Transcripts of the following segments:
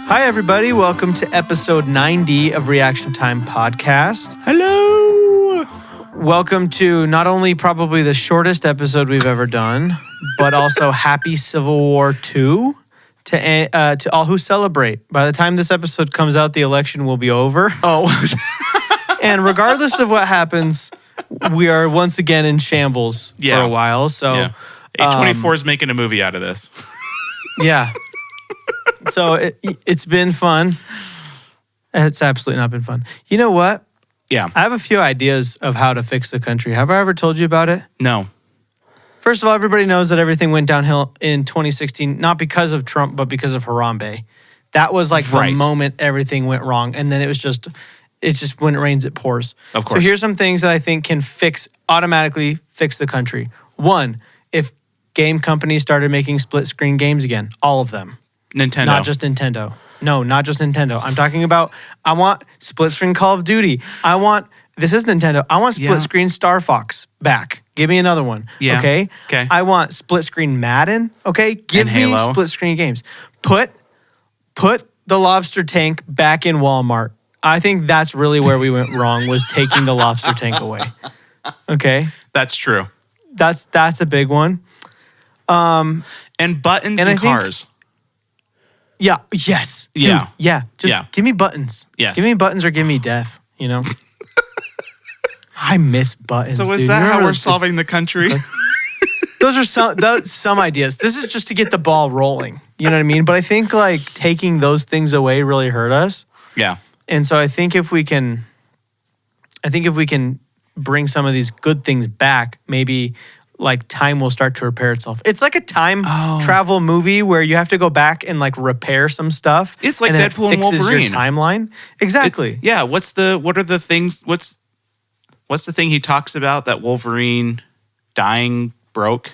Hi, everybody. Welcome to episode 90 of Reaction Time Podcast. Hello. Welcome to not only probably the shortest episode we've ever done, but also Happy Civil War 2 to all who celebrate. By the time this episode comes out, the election will be over. Oh. And regardless of what happens, we are once again in shambles for a while. So, A24 is making a movie out of this. Yeah. So it's been fun. It's absolutely not been fun. You know what? Yeah. I have a few ideas of how to fix the country. Have I ever told you about it? No. First of all, everybody knows that everything went downhill in 2016, not because of Trump, but because of Harambe. That was like the moment everything went wrong. And then it's just when it rains, it pours. Of course. So here's some things that I think can automatically fix the country. One, if game companies started making split screen games again, all of them. Nintendo. Not just Nintendo. No, not just Nintendo. I'm talking about, I want split screen Call of Duty. This is Nintendo. I want split screen Star Fox back. Give me another one. Yeah. Okay? Okay. I want split screen Madden. Okay? Give me split screen games. Put the lobster tank back in Walmart. I think that's really where we went wrong, was taking the lobster tank away. Okay? That's true. That's a big one. And buttons and cars. Yeah. Yes. Dude, Yeah. yeah. Just give me buttons. Yes. Give me buttons or give me death. You know. I miss buttons. So is dude. that how we're solving the country? Those are some ideas. This is just to get the ball rolling. You know what I mean? But I think like taking those things away really hurt us. Yeah. And so I think if we can bring some of these good things back, maybe like time will start to repair itself. It's like a time travel movie where you have to go back and like repair some stuff. It's like and Deadpool and Wolverine. Your timeline. Exactly. What's the thing he talks about that Wolverine dying broke?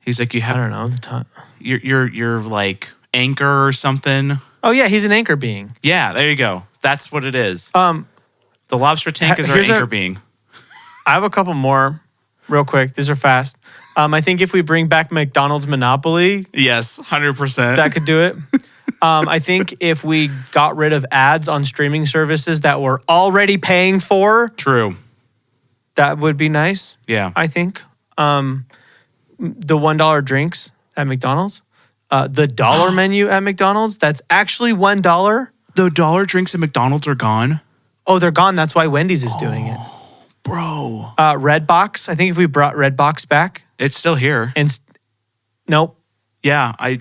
He's like, I don't know the time. You're like anchor or something. Oh yeah, he's an anchor being. Yeah, there you go. That's what it is. The lobster tank is our anchor being. I have a couple more real quick. These are fast. I think if we bring back McDonald's Monopoly. Yes, 100%. That could do it. I think if we got rid of ads on streaming services that we're already paying for. True. That would be nice. Yeah. I think. The $1 drinks at McDonald's. The dollar menu at McDonald's. That's actually $1. The dollar drinks at McDonald's are gone? Oh, they're gone. That's why Wendy's is doing it. Bro. Redbox. I think if we brought Redbox back. It's still here. And nope. Yeah. I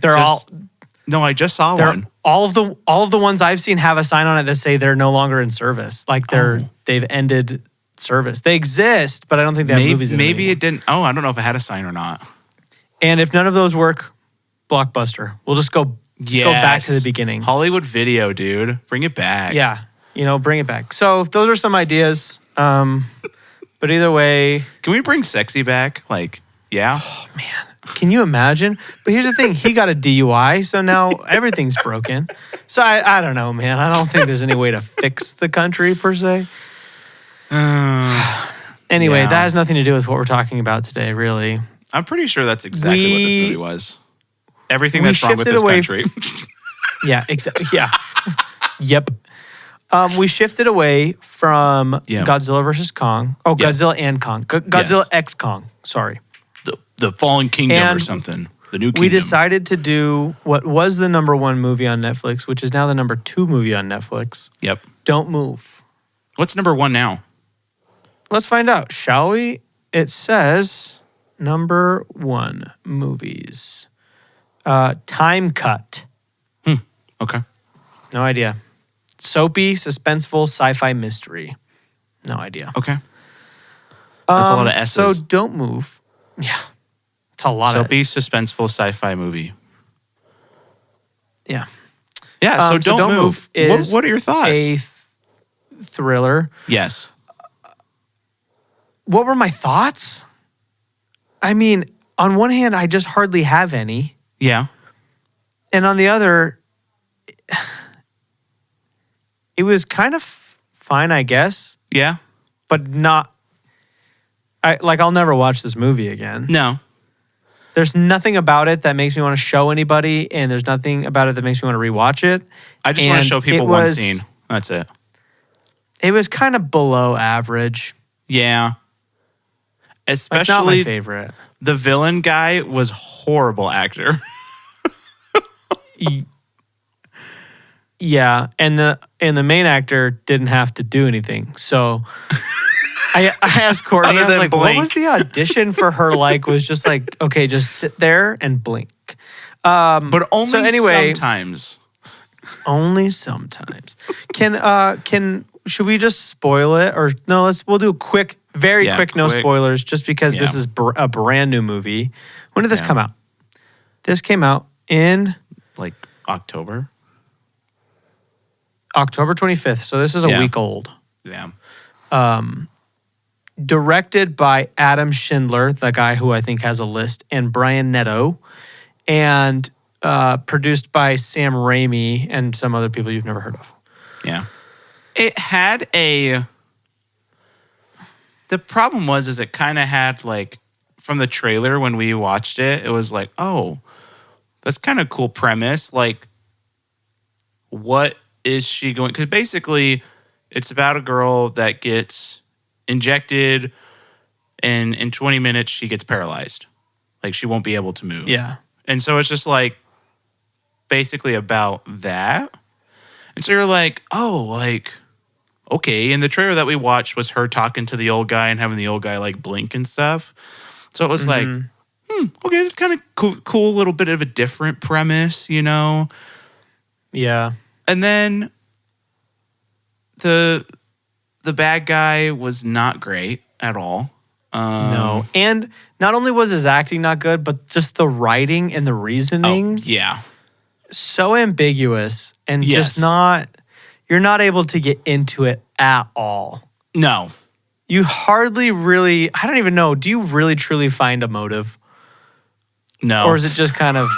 just saw one. All of the ones I've seen have a sign on it that say they're no longer in service. Like they've ended service. They exist, but I don't think they have movies in them Maybe anymore. it didn't. Oh, I don't know if it had a sign or not. And if none of those work, Blockbuster. We'll just go back to the beginning. Hollywood Video, dude. Bring it back. Yeah. Bring it back. So those are some ideas. But either way. Can we bring Sexy back? Like, yeah. Oh, man. Can you imagine? But here's the thing. He got a DUI, so now everything's broken. So I don't know, man. I don't think there's any way to fix the country, per se. Anyway, that has nothing to do with what we're talking about today, really. I'm pretty sure that's exactly what this movie was. Everything that's wrong with this country. Yeah, exactly. Yeah. Yep. We shifted away from Godzilla versus Kong. Oh, Godzilla and Kong. Godzilla X Kong. Sorry. The Fallen Kingdom or something. The New Kingdom. We decided to do what was the number 1 movie on Netflix, which is now the number 2 movie on Netflix. Yep. Don't Move. What's number 1 now? Let's find out, shall we? It says number 1 movies. Time Cut. Okay. No idea. Soapy, suspenseful, sci-fi mystery. No idea. Okay. That's a lot of S's. So Don't Move. Yeah. It's a lot Soapy, suspenseful, sci-fi movie. Yeah. Yeah, so Don't Move. Is what are your thoughts? A thriller. Yes. What were my thoughts? I mean, on one hand, I just hardly have any. Yeah. And on the other, it was kind of fine, I guess. Yeah. But not... I'll never watch this movie again. No. There's nothing about it that makes me want to show anybody, and there's nothing about it that makes me want to rewatch it. I just want to show people one scene. That's it. It was kind of below average. Yeah. Especially not my favorite. The villain guy was horrible actor. Yeah, and the main actor didn't have to do anything. So I asked Courtney, I was like, what was the audition for her like? Was just like, okay, just sit there and blink. But only sometimes. Only sometimes. Should we just spoil it? Or no, we'll do a quick, quick, no spoilers, just because this is a brand new movie. When did this come out? This came out in like October 25th. So this is a week old. Yeah. Directed by Adam Schindler, the guy who I think has a list, and Brian Netto, and produced by Sam Raimi and some other people you've never heard of. Yeah. It had the problem is it kind of had like, from the trailer when we watched it, it was like, oh, that's kind of cool premise. Like, what is she going? Because basically, it's about a girl that gets injected, and in 20 minutes she gets paralyzed. Like, she won't be able to move. Yeah. And so it's just like basically about that. And so you're like, oh, like, okay. And the trailer that we watched was her talking to the old guy and having the old guy like blink and stuff. So it was like, okay, that's kind of cool little bit of a different premise, you know? Yeah. And then the bad guy was not great at all. No. And not only was his acting not good, but just the writing and the reasoning. Oh, yeah. So ambiguous and just you're not able to get into it at all. No. You hardly really, I don't even know, do you really truly find a motive? No. Or is it just kind of,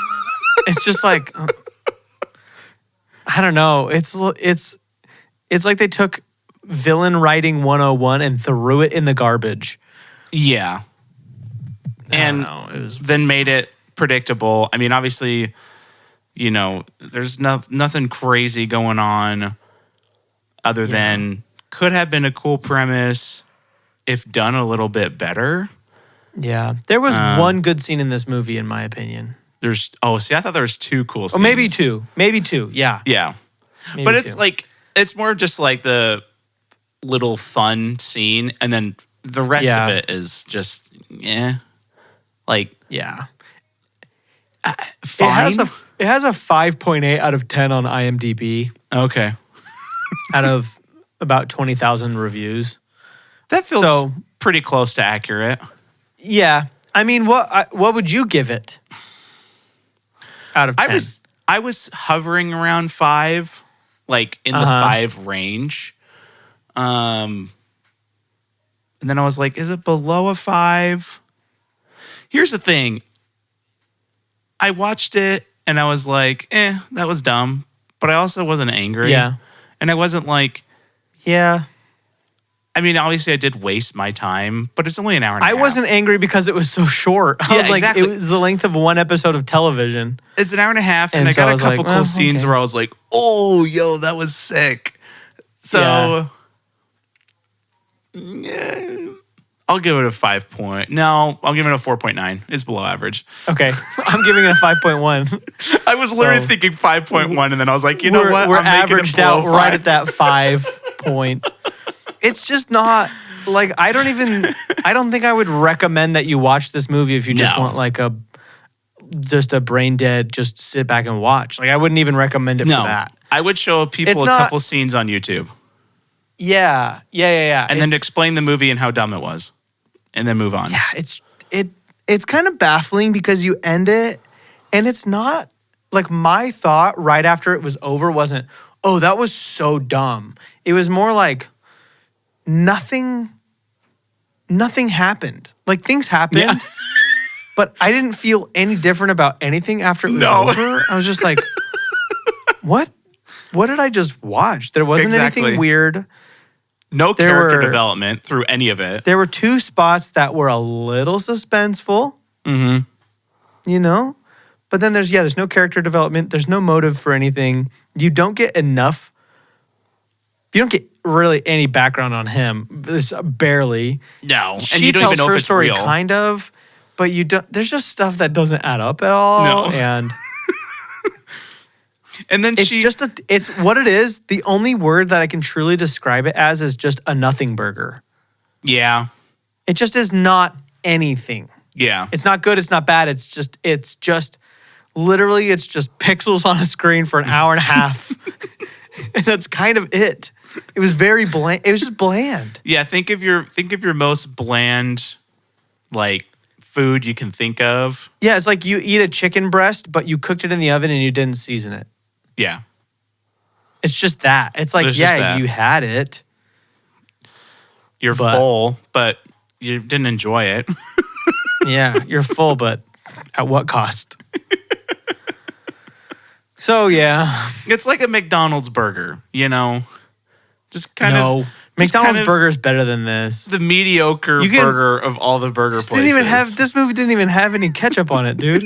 it's just like, I don't know. It's like they took villain writing 101 and threw it in the garbage. Yeah. And then made it predictable. I mean, obviously, you know, there's nothing crazy going on other than could have been a cool premise if done a little bit better. Yeah. There was one good scene in this movie, in my opinion. I thought there was two cool scenes. Oh, maybe two. Yeah. Yeah. Maybe but it's like, it's more just like the little fun scene, and then the rest of it is just, like, yeah. Fine. It has a 5.8 out of 10 on IMDb. Okay. Out of about 20,000 reviews. That feels pretty close to accurate. Yeah. I mean, what would you give it out of 10? I was hovering around 5, like in the 5 range. And then I was like, is it below a 5? Here's the thing. I watched it and I was like, that was dumb. But I also wasn't angry. Yeah. And I wasn't like, yeah. I mean, obviously I did waste my time, but it's only an hour and a half. I wasn't angry because it was so short. I was like, it was the length of one episode of television. It's an hour and a half, and I got a couple cool scenes where I was like, oh, yo, that was sick. So, I'll give it a 5 point. No, I'll give it a 4.9. It's below average. Okay. I'm giving it a 5.1. I was literally thinking 5.1, and then I was like, you know what? We're averaged out right at that 5 point. It's just not, like, I don't think I would recommend that you watch this movie if you just want like just a brain dead, just sit back and watch. Like, I wouldn't even recommend it for that. I would show people a couple scenes on YouTube. Yeah. And then explain the movie and how dumb it was. And then move on. Yeah, it's kind of baffling because you end it and it's not, like, my thought right after it was over wasn't, oh, that was so dumb. It was more like, nothing happened. Like, things happened, but I didn't feel any different about anything after it was over. I was just like, what did I just watch? There wasn't anything weird. No character development through any of it. There were 2 spots that were a little suspenseful. Mm-hmm. you know? But then there's no character development. There's no motive for anything. You don't get enough. You don't get really any background on him. This barely. No. She and you don't tells even know her if it's story real. kind of, but you don't. There's just stuff that doesn't add up at all. No. And and then it's what it is. The only word that I can truly describe it as is just a nothing burger. Yeah. It just is not anything. Yeah. It's not good. It's not bad. It's just literally it's just pixels on a screen for an hour and a half. And that's kind of it. It was very bland. It was just bland. Yeah. Think of your most bland, like, food you can think of. Yeah. It's like you eat a chicken breast, but you cooked it in the oven and you didn't season it. Yeah. It's just that. It's like, you had it. You're full, but you didn't enjoy it. Yeah, you're full, but at what cost? So, yeah. It's like a McDonald's burger, you know? Just kind of. of. McDonald's burger is better than this. The mediocre burger of all the burger places. This movie didn't even have any ketchup on it, dude.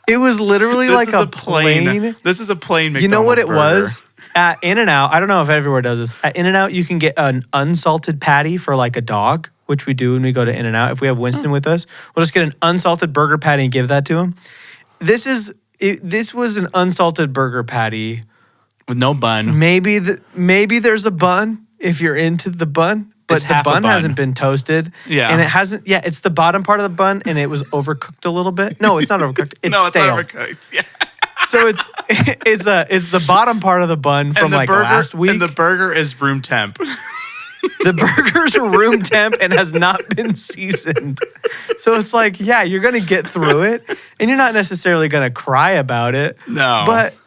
It was literally like a plain. This is a plain McDonald's. You know what it burger. was? At In-N-Out, I don't know if everywhere does this. At In-N-Out, you can get an unsalted patty for like a dog, which we do when we go to In-N-Out. If we have Winston with us, we'll just get an unsalted burger patty and give that to him. This was an unsalted burger patty with no bun. Maybe there's a bun if you're into the bun. But the bun hasn't been toasted. Yeah. And it hasn't, it's the bottom part of the bun and it was overcooked a little bit. No, it's not overcooked. It's stale. It's not overcooked. Yeah. So it's the bottom part of the bun from last week. And the burger is room temp. The burger's room temp and has not been seasoned. So it's like, you're going to get through it and you're not necessarily going to cry about it. No. But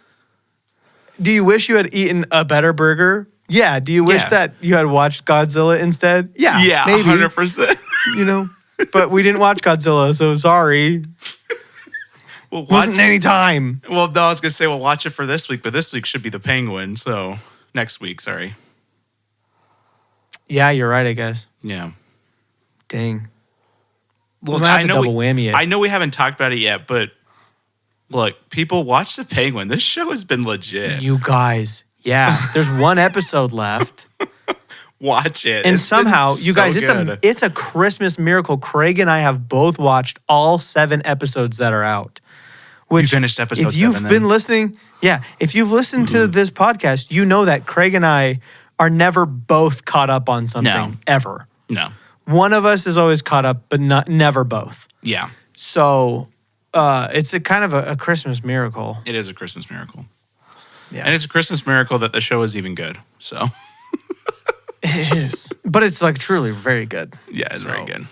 do you wish you had eaten a better burger? Yeah. Do you wish that you had watched Godzilla instead? Yeah. Yeah, maybe. 100%. You know, but we didn't watch Godzilla, so sorry. Wasn't any time. Well, no, I was going to say we'll watch it for this week, but this week should be the Penguin, so next week, sorry. Yeah, you're right, I guess. Yeah. Dang. Look, I know double whammy it. I know we haven't talked about it yet, but look, people watch the Penguin. This show has been legit. You guys. Yeah, there's one episode left. Watch it. And somehow, you guys, it's a Christmas miracle. Craig and I have both watched all 7 episodes that are out. Which, you finished episode 7 if you've been listening, if you've listened to this podcast, you know that Craig and I are never both caught up on something, ever. No. One of us is always caught up, but never both. Yeah. So it's a kind of a Christmas miracle. It is a Christmas miracle. Yeah. And it's a Christmas miracle that the show is even good. So it is. But it's like truly very good. Yeah, it's very good.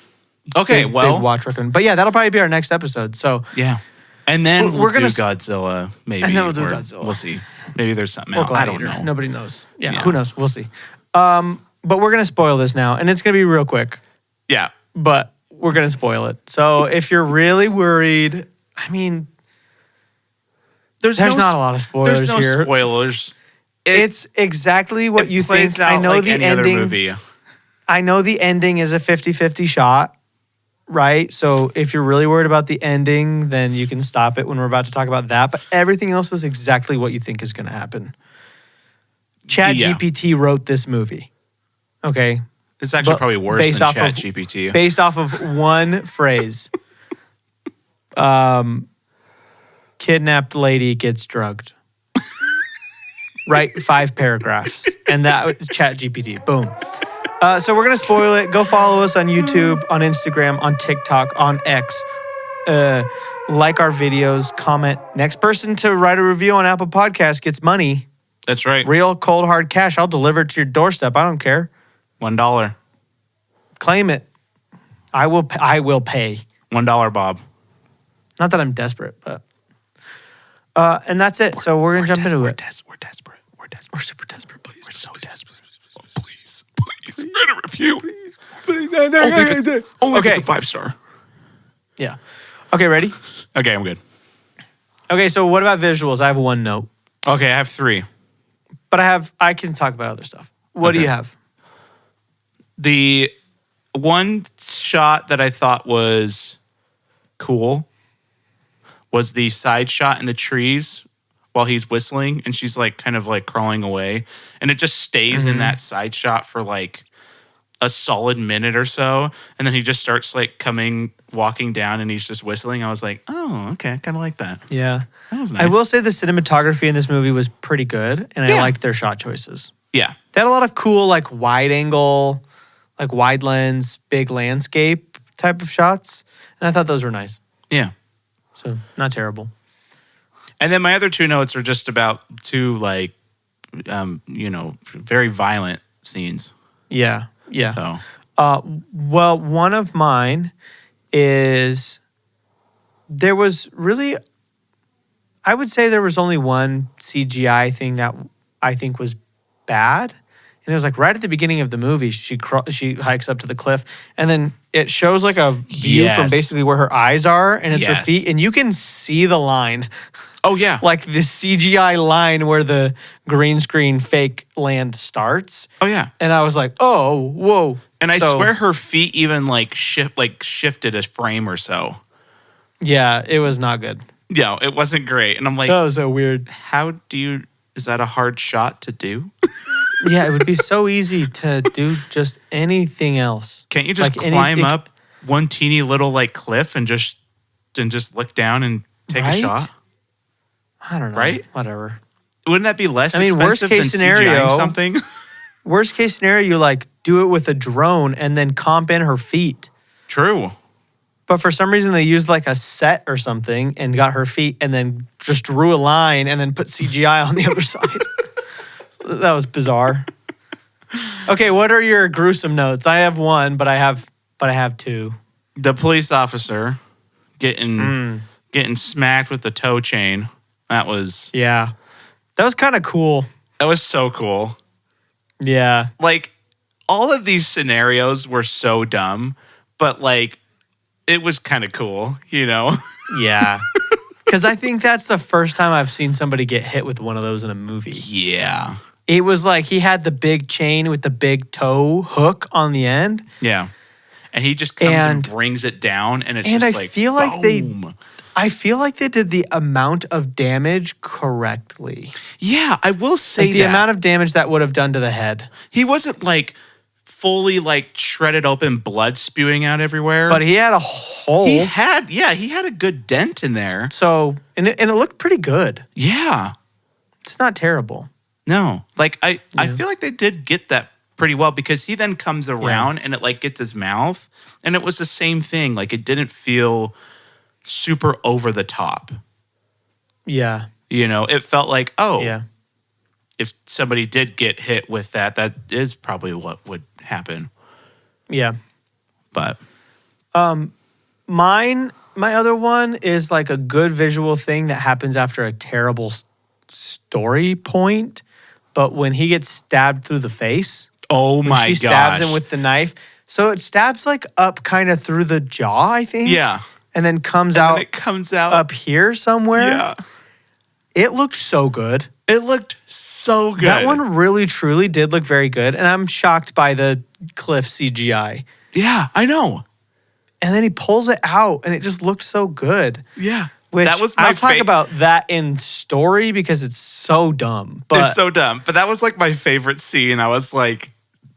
Okay, big watch recommend. But that'll probably be our next episode. So yeah. And then we'll do gonna Godzilla, maybe. And then we'll do Godzilla. We'll see. Maybe there's something or else. I Gladiator. don't know. Nobody knows. Yeah, who knows? We'll see. But we're going to spoil this now, and it's going to be real quick. Yeah. But we're going to spoil it. So if you're really worried, I mean, there's not a lot of spoilers here. There's no spoilers. It's exactly what you think. I know the any ending. other movie. I know the ending is a 50-50 shot, right? So if you're really worried about the ending, then you can stop it when we're about to talk about that. But everything else is exactly what you think is going to happen. ChatGPT wrote this movie. Okay. It's actually probably worse than ChatGPT. Based off of one phrase. Kidnapped lady gets drugged. Write 5 paragraphs. And that was ChatGPT. Boom. So we're going to spoil it. Go follow us on YouTube, on Instagram, on TikTok, on X. Like our videos, comment. Next person to write a review on Apple Podcasts gets money. That's right. Real cold hard cash. I'll deliver it to your doorstep. I don't care. $1. Claim it. I will pay. $1, Bob. Not that I'm desperate, but and that's it. So we're gonna jump into it. We're desperate. We're super desperate. Please. We're so desperate. Please. Write a review. Please. Only if it's a 5-star. Yeah. Okay, ready? Okay, I'm good. Okay, so what about visuals? I have 1 note. Okay, I have 3. But I can talk about other stuff. What do you have? The one shot that I thought was cool was the side shot in the trees while he's whistling, and she's like kind of like crawling away, and it just stays in that side shot for like a solid minute or so, and then he just starts like walking down, and he's just whistling. I was like, oh, okay, I kind of like that. Yeah. That was nice. I will say the cinematography in this movie was pretty good, and I liked their shot choices. Yeah. They had a lot of cool, like, wide angle, like, wide lens, big landscape type of shots, and I thought those were nice. Yeah. So, not terrible. And then my other two notes are just about two, like, very violent scenes. Yeah. Yeah. So. Well, one of mine is there was really, I would say there was only one CGI thing that I think was bad. And it was like right at the beginning of the movie, she hikes up to the cliff, and then it shows like a view from basically where her eyes are, and it's her feet, and you can see the line. Oh, yeah. Like the CGI line where the green screen fake land starts. Oh, yeah. And I was like, oh, whoa. And I swear her feet even shifted a frame or so. Yeah, it was not good. Yeah, it wasn't great. And I'm like, that was so weird. Is that a hard shot to do? Yeah, it would be so easy to do just anything else. Can't you just climb up one teeny little like cliff and just look down and take a shot? I don't know. Right? Whatever. Wouldn't that be less expensive worst case than scenario, CGI-ing something? Worst case scenario, you like do it with a drone and then comp in her feet. True. But for some reason, they used like a set or something and got her feet and then just drew a line and then put CGI on the other side. That was bizarre. Okay, what are your gruesome notes? I have one, but I have two. The police officer getting smacked with the tow chain. That was kind of cool. That was so cool. Yeah. Like all of these scenarios were so dumb, but like it was kind of cool, you know? Yeah. Because I think that's the first time I've seen somebody get hit with one of those in a movie. Yeah. It was like he had the big chain with the big tow hook on the end. Yeah. And he just comes and brings it down, and it's just like, feel like boom. I feel like they did the amount of damage correctly. Yeah, I will say the amount of damage that would have done to the head. He wasn't like fully like shredded open, blood spewing out everywhere. But he had a hole. He had a good dent in there. So, and it looked pretty good. Yeah. It's not terrible. No. Like, I feel like they did get that pretty well, because he then comes around and it like gets his mouth, and it was the same thing. Like, it didn't feel super over the top. Yeah. You know, it felt like, if somebody did get hit with that is probably what would happen. Yeah. But my other one is like a good visual thing that happens after a terrible story point, but when he gets stabbed through the face. Oh my gosh. She stabs him with the knife. So it stabs like up kind of through the jaw, I think. Yeah. And then comes out up here somewhere. Yeah. It looked so good. It looked so good. That one really, truly did look very good. And I'm shocked by the cliff CGI. Yeah, I know. And then he pulls it out, and it just looked so good. Yeah. Which that was I'll talk about that in story because it's so dumb. But it's so dumb. But that was like my favorite scene. I was like,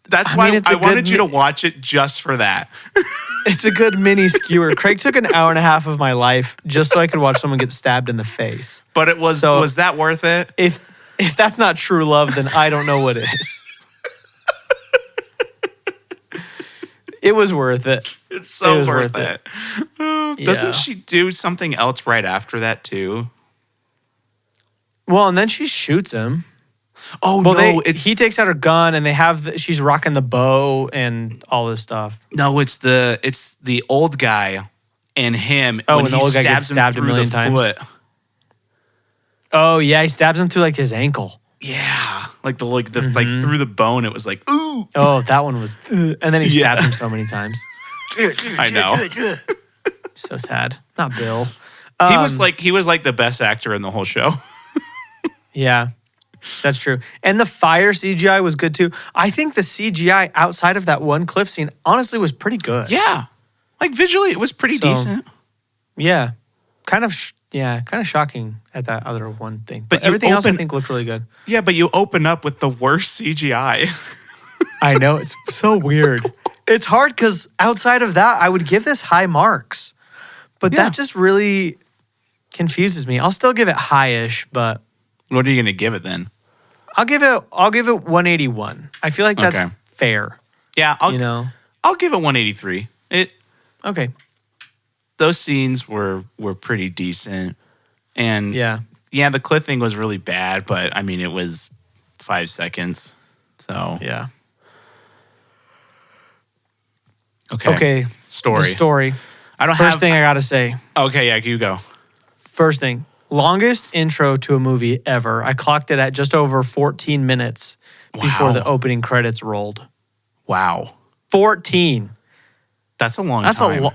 that's why I wanted you to watch it just for that. It's a good mini skewer. Craig took an hour and a half of my life just so I could watch someone get stabbed in the face. But it was that worth it? If that's not true love, then I don't know what is. It was worth it. It's so worth it. Doesn't she do something else right after that too? Well, and then she shoots him. Oh, well, no. He takes out her gun, and they have she's rocking the bow and all this stuff. No, it's the old guy and him. Oh, when the old guy gets stabbed a million times. Foot. Oh, yeah. He stabs him through like his ankle. Yeah. Like like through the bone. It was like, ooh. Oh, that one was. And then he stabs him so many times. I know. So sad. Not Bill. He was like the best actor in the whole show. Yeah. That's true. And the fire CGI was good too. I think the CGI outside of that one cliff scene honestly was pretty good. Yeah. Like visually, it was pretty decent. Yeah. Kind of Yeah, kind of shocking at that other one thing. But But everything else I think looked really good. Yeah, but you open up with the worst CGI. I know, it's so weird. It's hard because outside of that, I would give this high marks. But that just really confuses me. I'll still give it high-ish, but What are you going to give it then? I'll give it 181. I feel like that's fair. Yeah, I'll give it 183. Okay. Those scenes were pretty decent. And yeah, the cliff thing was really bad, but I mean, it was 5 seconds. So, yeah. Okay. Story. The story. First thing I got to say. Okay, yeah, you go. First thing. Longest intro to a movie ever. I clocked it at just over 14 minutes before the opening credits rolled. Wow. 14. That's a long time.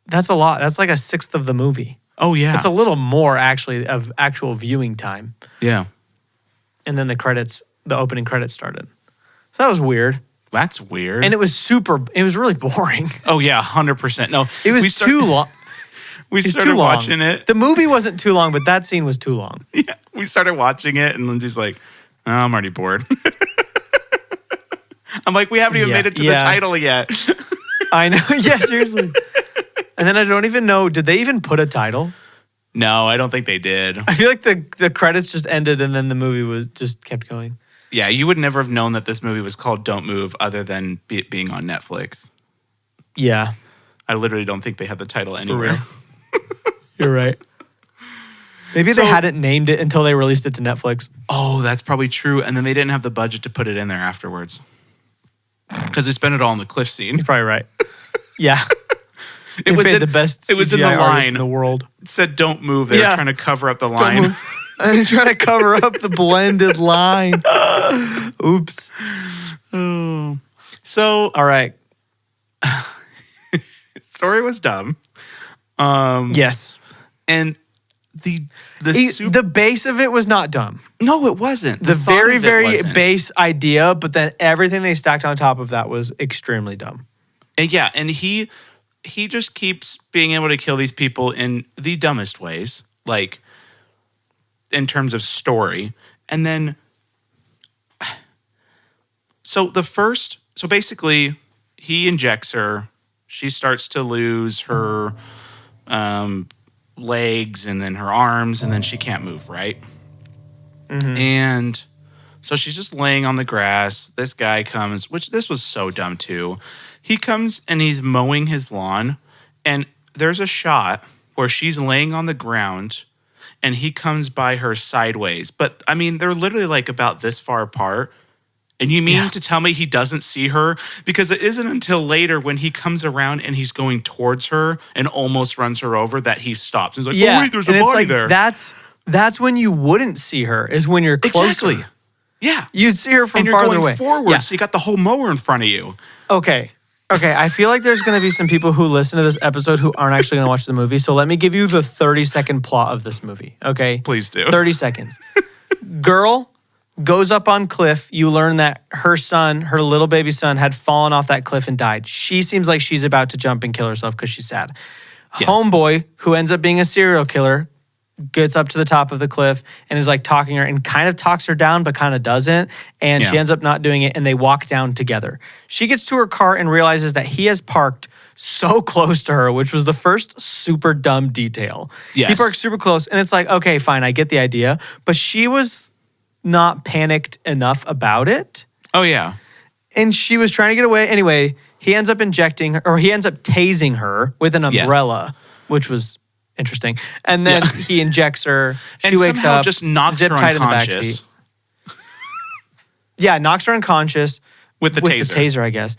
That's a lot. That's like a sixth of the movie. Oh, yeah. It's a little more, actually, of actual viewing time. Yeah. And then the opening credits started. So that was weird. That's weird. And it was really boring. Oh, yeah, 100%. No, it was too long. We started watching it. The movie wasn't too long, but that scene was too long. Yeah, we started watching it, and Lindsay's like, oh, I'm already bored. I'm like, we haven't even made it to the title yet. I know. Yeah, seriously. And then I don't even know, did they even put a title? No, I don't think they did. I feel like the credits just ended and then the movie just kept going. Yeah, you would never have known that this movie was called Don't Move other than it being on Netflix. Yeah. I literally don't think they had the title anywhere. For real. You're right. Maybe they hadn't named it until they released it to Netflix. Oh, that's probably true. And then they didn't have the budget to put it in there afterwards. Because they spent it all on the cliff scene. You're probably right. Yeah. It was the best CGI it was in the line in the world. It said don't move. They were trying to cover up the line. And they're trying to cover up the blended line. Oops. Oh. So, all right. Story was dumb. Yes. And the base of it was not dumb. No, it wasn't. The very, very base idea, but then everything they stacked on top of that was extremely dumb. And and he just keeps being able to kill these people in the dumbest ways, like in terms of story. And then, so basically he injects her. She starts to lose her legs and then her arms, and then she can't move, right? Mm-hmm. And so she's just laying on the grass. This guy comes, which this was so dumb too. He comes and he's mowing his lawn, and there's a shot where she's laying on the ground and he comes by her sideways. But I mean, they're literally like about this far apart. And you mean to tell me he doesn't see her? Because it isn't until later when he comes around and he's going towards her and almost runs her over that he stops. He's like, oh, wait, there's a body there. That's when you wouldn't see her, is when you're closer. Exactly. Yeah. You'd see her from farther away. And you're going forward, so you got the whole mower in front of you. Okay, I feel like there's going to be some people who listen to this episode who aren't actually going to watch the movie. So let me give you the 30-second plot of this movie, okay? Please do. 30 seconds. Girl goes up on cliff. You learn that her son, her little baby son, had fallen off that cliff and died. She seems like she's about to jump and kill herself because she's sad. Yes. Homeboy, who ends up being a serial killer, gets up to the top of the cliff and is like talking to her and kind of talks her down, but kind of doesn't. And she ends up not doing it, and they walk down together. She gets to her car and realizes that he has parked so close to her, which was the first super dumb detail. Yes. He parked super close, and it's like, okay, fine, I get the idea. But she was not panicked enough about it. Oh, yeah. And she was trying to get away. Anyway, he ends up tasing her with an umbrella, which was interesting. And then he injects her. She wakes up, just knocks her unconscious. Knocks her unconscious with the taser, I guess.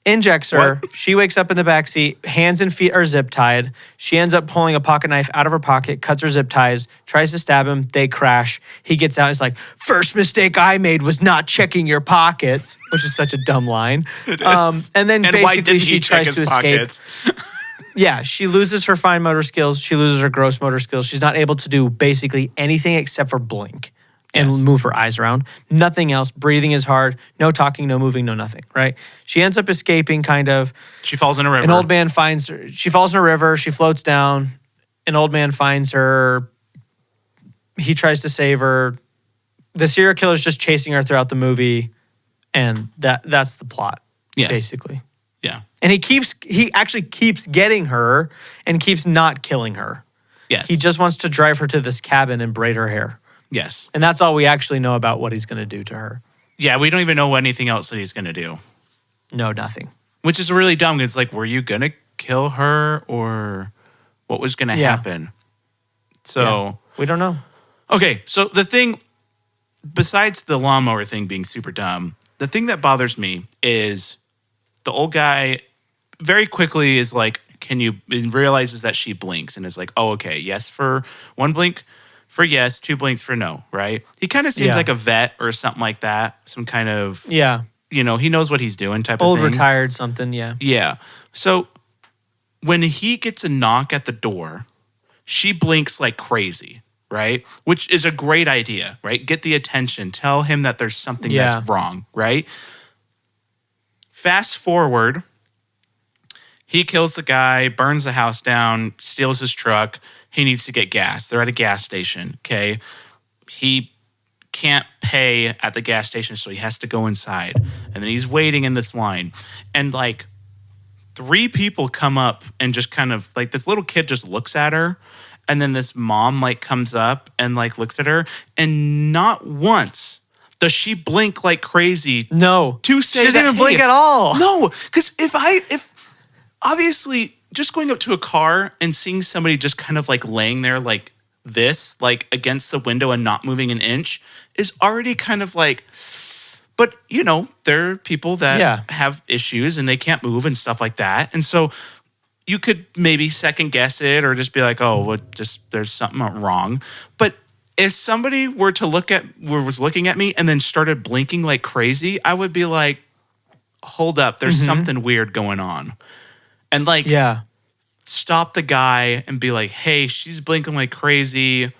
Injects her. What? She wakes up in the backseat. Hands and feet are zip tied. She ends up pulling a pocket knife out of her pocket, cuts her zip ties, tries to stab him. They crash. He gets out. He's like, first mistake I made was not checking your pockets, which is such a dumb line. It is. And then basically she tries to escape. Yeah, she loses her fine motor skills. She loses her gross motor skills. She's not able to do basically anything except for blink and move her eyes around. Nothing else. Breathing is hard. No talking, no moving, no nothing, right? She ends up escaping, kind of. She falls in a river. An old man finds her. She falls in a river. She floats down. An old man finds her. He tries to save her. The serial killer is just chasing her throughout the movie, and that's the plot, basically. Yeah. And he actually keeps getting her and keeps not killing her. Yes. He just wants to drive her to this cabin and braid her hair. Yes. And that's all we actually know about what he's going to do to her. Yeah, we don't even know anything else that he's going to do. No, nothing. Which is really dumb. It's like, were you going to kill her or what was going to happen? So we don't know. Okay, so the thing, besides the lawnmower thing being super dumb, the thing that bothers me is the old guy very quickly is like, realizes that she blinks and is like, oh, okay, yes for one blink for yes, two blinks for no, right? He kind of seems like a vet or something like that, some kind of, he knows what he's doing type of thing. Old retired something, yeah. Yeah. So when he gets a knock at the door, she blinks like crazy, right? Which is a great idea, right? Get the attention. Tell him that there's something that's wrong, right? Fast forward, he kills the guy, burns the house down, steals his truck. He needs to get gas. They're at a gas station, okay? He can't pay at the gas station, so he has to go inside. And then he's waiting in this line. And like 3 people come up and just kind of like this little kid just looks at her. And then this mom like comes up and like looks at her. And not once does she blink like crazy. No. To say she doesn't even blink at all. No. Because if obviously just going up to a car and seeing somebody just kind of like laying there like this, like against the window and not moving an inch is already kind of like, but there are people that have issues and they can't move and stuff like that. And so you could maybe second guess it or just be like, oh, well, there's something wrong. But if somebody was looking at me and then started blinking like crazy, I would be like, hold up, there's something weird going on. And like, stop the guy and be like, hey, she's blinking like crazy.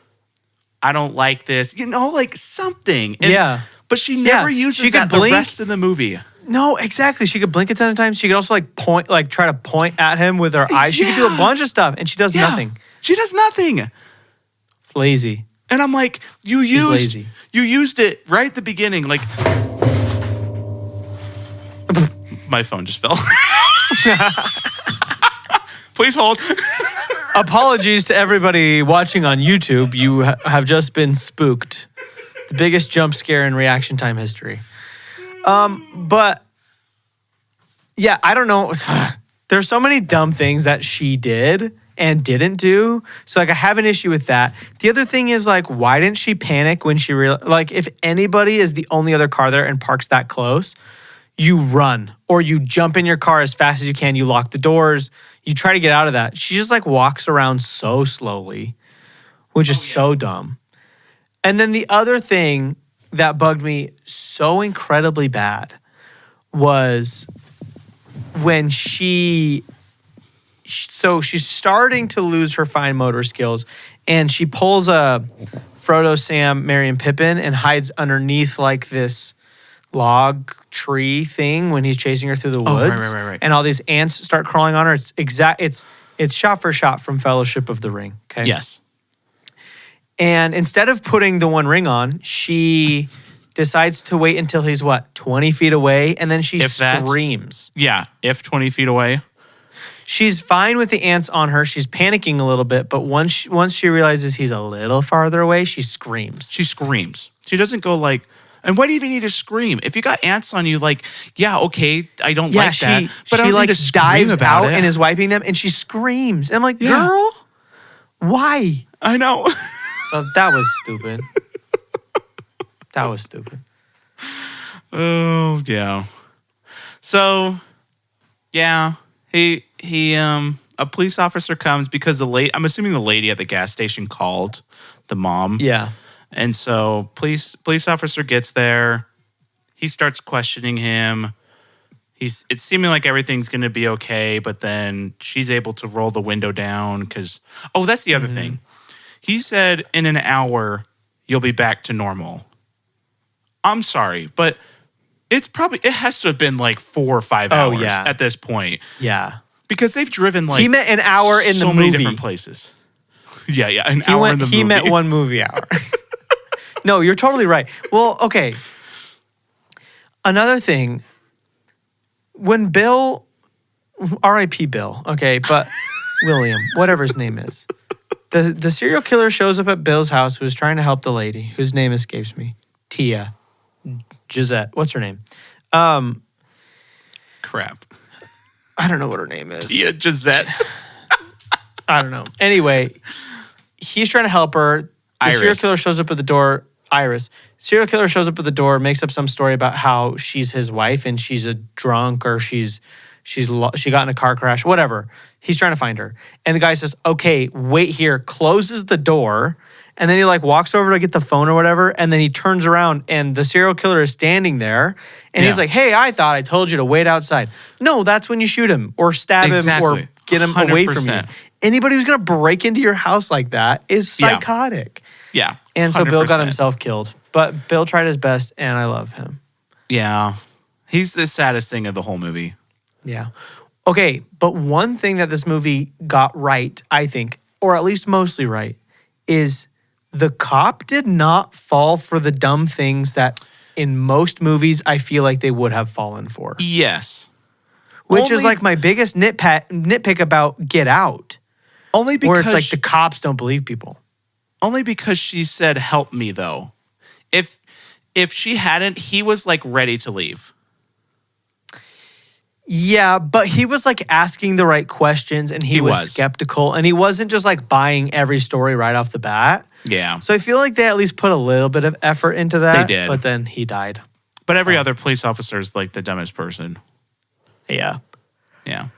I don't like this. Like something. And, but she never uses that the rest of the movie. No, exactly. She could blink a ton of times. She could also like point, like try to point at him with her eyes. She could do a bunch of stuff, and she does nothing. She does nothing. Lazy. And I'm like, you used it right at the beginning. Like, my phone just fell. Please hold. Apologies to everybody watching on YouTube. You have just been spooked. The biggest jump scare in reaction time history. But yeah, I don't know. There's so many dumb things that she did and didn't do. So like I have an issue with that. The other thing is like, why didn't she panic when she realized, like if anybody is the only other car there and parks that close, you run or you jump in your car as fast as you can. You lock the doors. You try to get out of that. She just like walks around so slowly, which is so dumb. And then the other thing that bugged me so incredibly bad was when she's starting to lose her fine motor skills and she pulls a Frodo, Sam, Merry, and Pippin and hides underneath like this log tree thing when he's chasing her through the woods. Right. And all these ants start crawling on her. It's shot for shot from Fellowship of the Ring. Okay. Yes. And instead of putting the One Ring on, she decides to wait until he's 20 feet away, and then she screams. If 20 feet away. She's fine with the ants on her. She's panicking a little bit, but once she realizes he's a little farther away, she screams. She screams. She doesn't go like, and why do you even need to scream? If you got ants on you, like, okay, I don't like that. But she I don't like need to dives about out it. and is wiping them, and she screams. And I'm like, girl, why? I know. So that was stupid. That was stupid. Oh, yeah. So, yeah, he a police officer comes because I'm assuming the lady at the gas station called the mom. Yeah. And so police officer gets there. He starts questioning him. It's seeming like everything's going to be okay, but then she's able to roll the window down because, that's the other thing. He said in an hour, you'll be back to normal. I'm sorry, but it has to have been like 4 or 5 hours at this point. Yeah. Because they've driven like he meant an hour in the movie. So many different places. Yeah, an hour in the movie. He meant 1 movie hour. No, you're totally right. Well, okay. Another thing, when Bill, R.I.P. Bill, okay, but William, whatever his name is, the serial killer shows up at Bill's house who's trying to help the lady, whose name escapes me. Tia. Gisette. What's her name? Crap. I don't know what her name is. Tia Gisette. I don't know. Anyway, he's trying to help her. The serial killer shows up at the door. Iris. Serial killer shows up at the door, makes up some story about how she's his wife and she's a drunk or she got in a car crash, whatever. He's trying to find her. And the guy says, okay, wait here, closes the door. And then he like walks over to get the phone or whatever. And then he turns around and the serial killer is standing there. And he's like, hey, I thought I told you to wait outside. No, that's when you shoot him or stab him or get him away from you. Anybody who's going to break into your house like that is psychotic. Yeah. And so 100%. Bill got himself killed. But Bill tried his best and I love him. Yeah. He's the saddest thing of the whole movie. Yeah. Okay, but one thing that this movie got right, I think, or at least mostly right, is the cop did not fall for the dumb things that in most movies I feel like they would have fallen for. Yes. Which is like my biggest nitpick about Get Out. Only because... where it's like the cops don't believe people. Only because she said, help me, though. If she hadn't, he was like ready to leave. Yeah, but he was like asking the right questions and he was skeptical and he wasn't just like buying every story right off the bat. Yeah. So I feel like they at least put a little bit of effort into that. They did. But then he died. But every other police officer is like the dumbest person. Yeah. Yeah.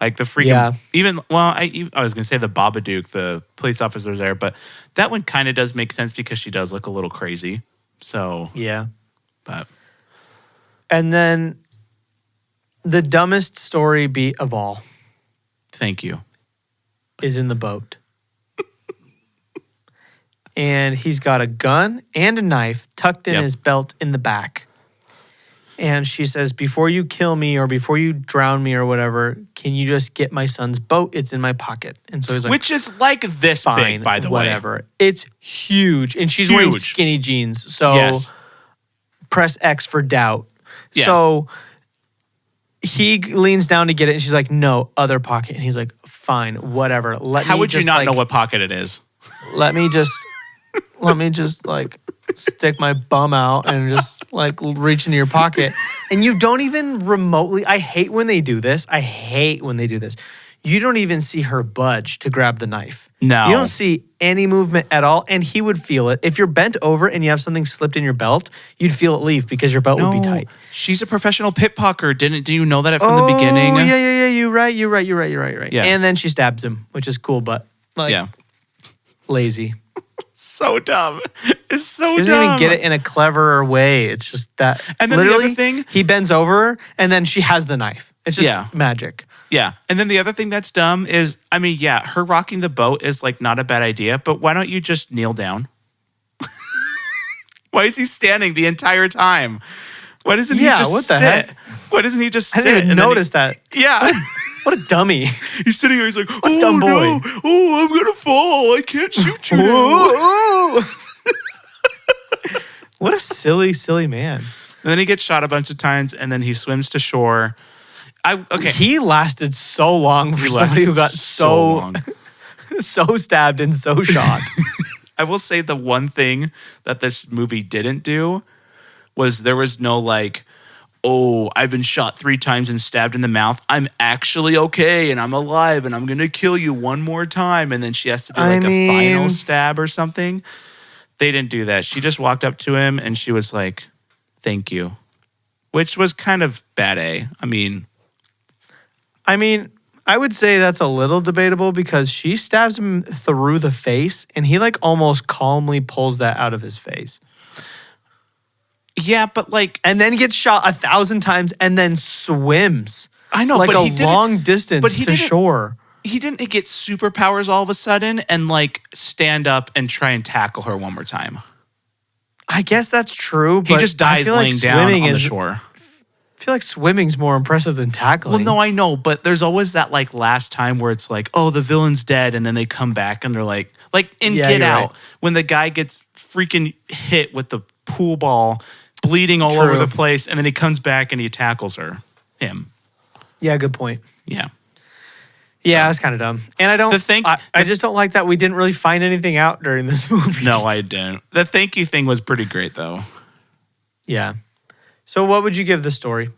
Like the freaking, even, well, I was going to say the Babadook, the police officer there, but that one kind of does make sense because she does look a little crazy. So. Yeah. But. And then the dumbest story beat of all. Thank you. Is in the boat. And he's got a gun and a knife tucked in his belt in the back. And she says, before you kill me or before you drown me or whatever, can you just get my son's boat? It's in my pocket. And so he's like, which is like this fine, big, by the whatever. way. It's huge. And she's wearing skinny jeans. So press X for doubt. Yes. So he leans down to get it. And she's like, no, other pocket. And he's like, fine, whatever. How would you not know what pocket it is? Let me just like stick my bum out and just like reach into your pocket. And you don't even remotely, I hate when they do this. You don't even see her budge to grab the knife. No. You don't see any movement at all. And he would feel it. If you're bent over and you have something slipped in your belt, you'd feel it leave because your belt would be tight. She's a professional pickpocker. Do you know that from the beginning? Yeah. You're right. Yeah. And then she stabs him, which is cool, but like lazy. So dumb. It's so dumb. She doesn't even get it in a clever way. It's just that. And then literally, the other thing, he bends over and then she has the knife. It's just magic. Yeah. And then the other thing that's dumb is, I mean, her rocking the boat is like not a bad idea, but why don't you just kneel down? Why is he standing the entire time? Why doesn't he just what the sit? Heck? Why doesn't he just sit? I didn't even notice that. Yeah. What a dummy. He's sitting there. He's like, what dumb boy. No. Oh, I'm going to fall. I can't shoot you now. What a silly, silly man. And then he gets shot a bunch of times, and then he swims to shore. He lasted so long for somebody who got so stabbed and so shot. I will say the one thing that this movie didn't do was there was no like, oh, I've been shot 3 times and stabbed in the mouth. I'm actually okay, and I'm alive, and I'm going to kill you one more time. And then she has to do a final stab or something. They didn't do that. She just walked up to him, and she was like, thank you. Which was kind of bad A. I mean, I would say that's a little debatable because she stabs him through the face, and he like almost calmly pulls that out of his face. Yeah, but like... And then gets shot 1,000 times and then swims. I know, like but a long distance to shore. He didn't get superpowers all of a sudden and like stand up and try and tackle her one more time. I guess that's true, but he just dies laying down on the shore. feel like swimming's more impressive than tackling. Well, no, I know, but there's always that like last time where it's like, oh, the villain's dead, and then they come back and they're like in Get Out, when the guy gets freaking hit with the pool ball, bleeding all over the place, and then he comes back and he tackles him. Yeah, good point. Yeah. Yeah, that's kind of dumb. And I just don't like that we didn't really find anything out during this movie. No, I didn't. The thank you thing was pretty great, though. Yeah. So what would you give the story?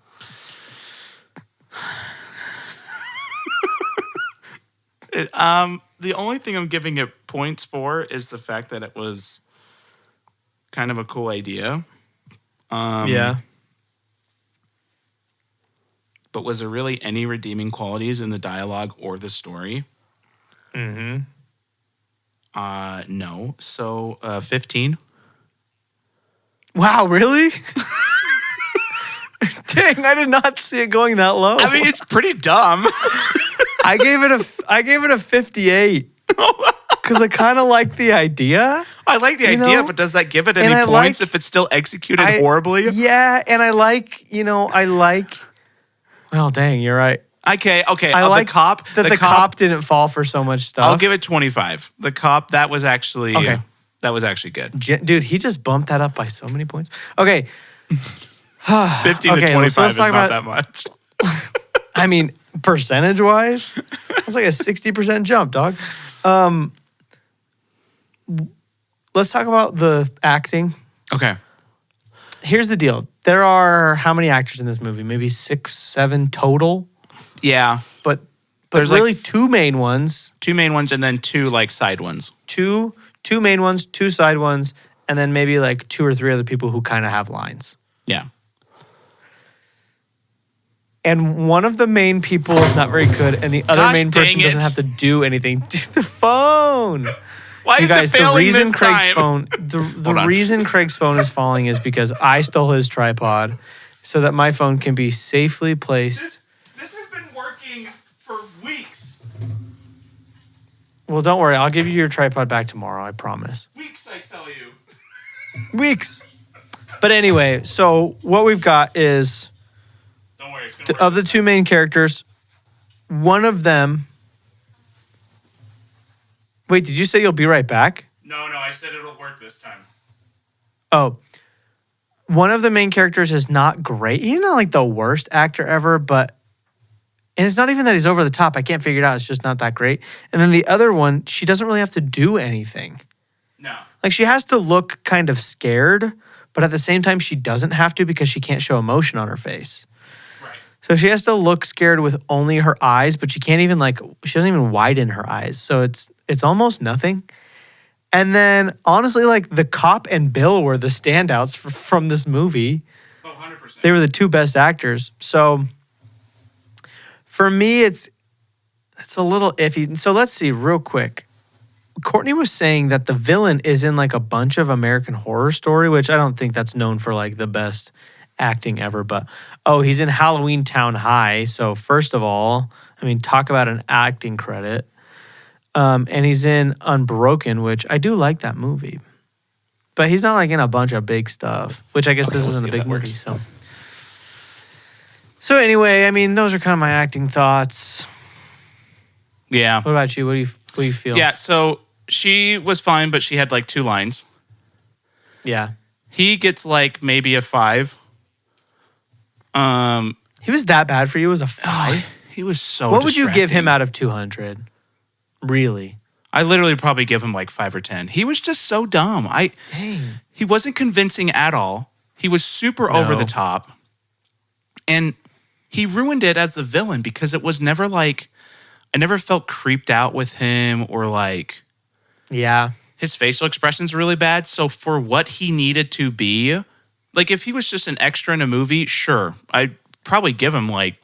The only thing I'm giving it points for is the fact that it was kind of a cool idea. Yeah. But was there really any redeeming qualities in the dialogue or the story? Mm-hmm. No. So 15. Wow, really? Dang, I did not see it going that low. I mean, it's pretty dumb. I gave it a 58 because I kind of like the idea. I like the idea, but does that give it any points if it's still executed horribly? Yeah, and I like. Well, dang, you're right. Okay. I like the cop. That the cop didn't fall for so much stuff. I'll give it 25. The cop, that was actually good. Dude, he just bumped that up by so many points. Okay. 15 to 25 is not that much. I mean, percentage-wise, it's like a 60% jump, dog. Let's talk about the acting. Okay. Here's the deal. There are how many actors in this movie? Maybe 6, 7 total? Yeah. But there's really two main ones. Two main ones and then two like side ones. Two main ones, 2 side ones, and then maybe like 2 or 3 other people who kind of have lines. Yeah. And one of the main people is not very good, and the other main person doesn't have to do anything. The phone. Why is it failing this time? The reason Craig's phone is falling is because I stole his tripod so that my phone can be safely placed. This has been working for weeks. Well, don't worry. I'll give you your tripod back tomorrow. I promise. Weeks, I tell you. Weeks. But anyway, so what we've got is... Don't worry, it's gonna work. Of the 2 main characters, one of them... Wait, did you say you'll be right back? No, I said it'll work this time. Oh. One of the main characters is not great. He's not like the worst actor ever, but... And it's not even that he's over the top. I can't figure it out. It's just not that great. And then the other one, she doesn't really have to do anything. No. Like, she has to look kind of scared, but at the same time, she doesn't have to because she can't show emotion on her face. Right. So she has to look scared with only her eyes, but she can't even she doesn't even widen her eyes. So it's almost nothing. And then honestly, like the cop and Bill were the standouts from this movie. Oh, 100%. They were the 2 best actors. So for me, it's a little iffy. So let's see real quick. Courtney was saying that the villain is in like a bunch of American Horror Story, which I don't think that's known for like the best acting ever, but he's in Halloween Town High. So first of all, I mean, talk about an acting credit. And he's in Unbroken, which I do like that movie. But he's not like in a bunch of big stuff, which I guess this isn't a big movie. So anyway, I mean, those are kind of my acting thoughts. Yeah. What about you? What do you feel? Yeah, so she was fine, but she had like 2 lines. Yeah. He gets like maybe a 5. He was that bad for you as a 5? He was so What would you give him out of 200? Really? I literally probably give him like 5 or 10. He was just so dumb. Dang. He wasn't convincing at all. He was super over the top. And he ruined it as the villain because it was never like, I never felt creeped out with him or like... Yeah. His facial expressions were really bad. So for what he needed to be, like if he was just an extra in a movie, sure. I'd probably give him like,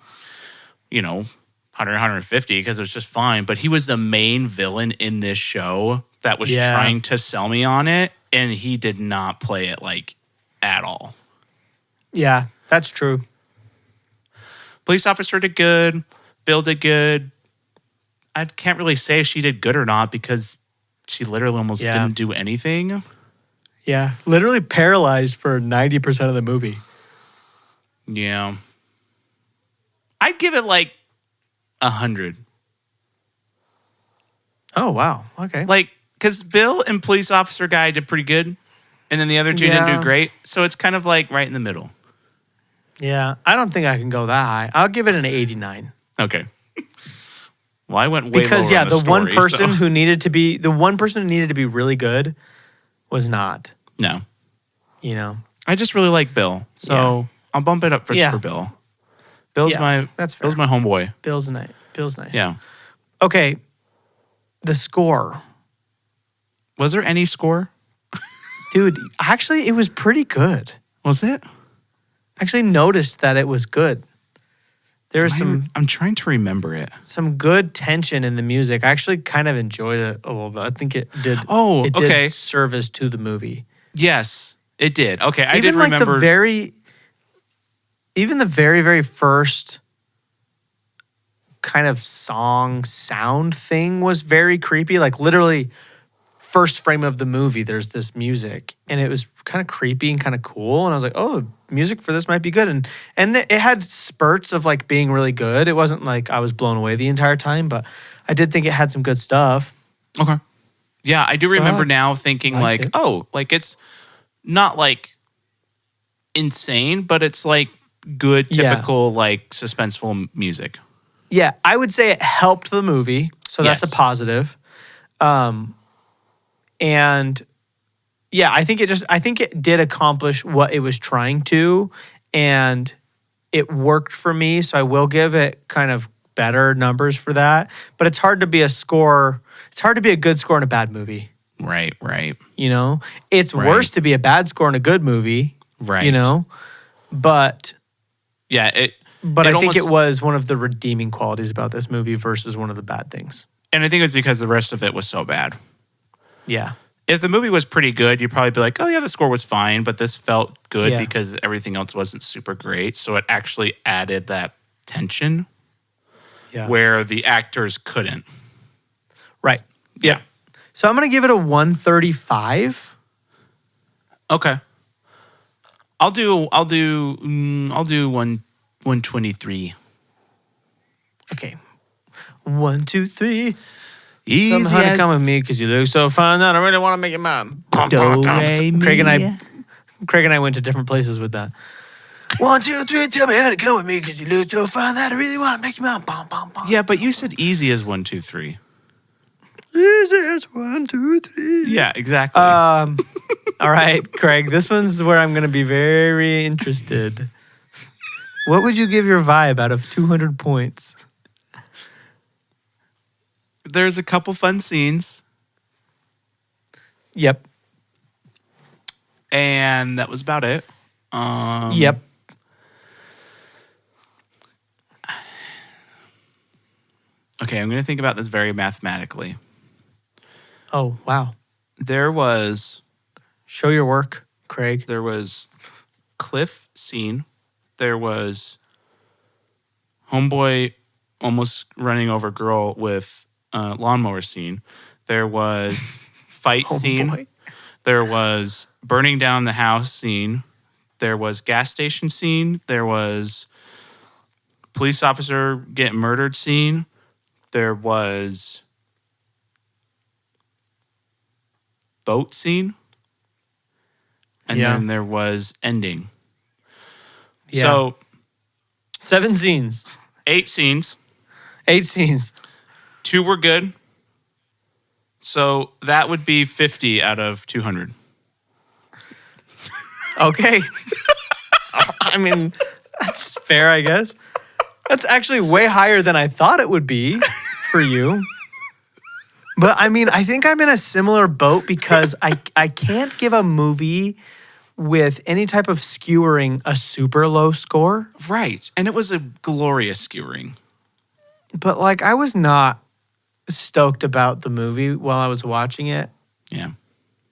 100, 150 because it was just fine. But he was the main villain in this show that was trying to sell me on it. And he did not play it like at all. Yeah, that's true. Police officer did good. Bill did good. I can't really say if she did good or not because she literally almost didn't do anything. Yeah, literally paralyzed for 90% of the movie. Yeah. I'd give it like 100. Oh, wow. Okay. Like, because Bill and police officer guy did pretty good, and then the other two didn't do great. So it's kind of like right in the middle. Yeah, I don't think I can go that high. I'll give it an 89. Okay. Well, I went way because lower on the story, one person who needed to be really good was not. No. You know. I just really like Bill, so I'll bump it up for Bill. Bill's my homeboy. Bill's nice. Yeah. Okay. The score. Was there any score? Dude, actually, it was pretty good. Was it? I actually noticed that it was good. There was I'm trying to remember it. Some good tension in the music. I actually kind of enjoyed it a little bit. I think it did. Oh, it okay. Did service to the movie. Yes, it did. Okay, I did like remember. Even the very, very first kind of song sound thing was very creepy. Like literally, first frame of the movie, there's this music, and it was kind of creepy and kind of cool. And I was like, oh, music for this might be good. And it had spurts of like being really good. It wasn't like I was blown away the entire time, but I did think it had some good stuff. Okay. Yeah, I do remember now thinking like, oh, like it's not like insane, but it's like good, typical, like suspenseful music. Yeah, I would say it helped the movie. So that's a positive. And yeah, I think it did accomplish what it was trying to, and it worked for me. So I will give it kind of better numbers for that. But it's hard to be a good score in a bad movie. Right. You know, it's worse to be a bad score in a good movie. Right. You know, but yeah, I think it was one of the redeeming qualities about this movie versus one of the bad things. And I think it was because the rest of it was so bad. Yeah. If the movie was pretty good, you'd probably be like, oh, yeah, the score was fine, but this felt good because everything else wasn't super great. So it actually added that tension where the actors couldn't. Right. Yeah. So I'm going to give it a 135. Okay. I'll do 123. Okay. 1, 2, 3. Easy. Come, honey, come with me because you look so fine that I really want to make it mine. Craig and I went to different places with that. 1, 2, 3. Tell me, honey, come with me because you look so fine that I really want to make you mine. Yeah, but you said easy as 1, 2, 3. Easy as 1, 2, 3. Yeah, exactly. All right, Craig. This one's where I'm going to be very interested. What would you give your vibe out of 200 points? There's a couple fun scenes. Yep. And that was about it. Yep. Okay, I'm going to think about this very mathematically. Oh, wow. There was... Show your work, Craig. There was cliff scene. There was homeboy almost running over girl with lawnmower scene. There was fight scene. Boy. There was burning down the house scene. There was gas station scene. There was police officer getting murdered scene. There was boat scene. And then there was ending. Yeah. So 7 scenes. 8 scenes. 8 scenes. 2 were good. So that would be 50 out of 200. Okay. I mean, that's fair, I guess. That's actually way higher than I thought it would be for you. But I mean, I think I'm in a similar boat because I can't give a movie with any type of skewering a super low score. Right. And it was a glorious skewering. But like, I was not stoked about the movie while I was watching it. Yeah.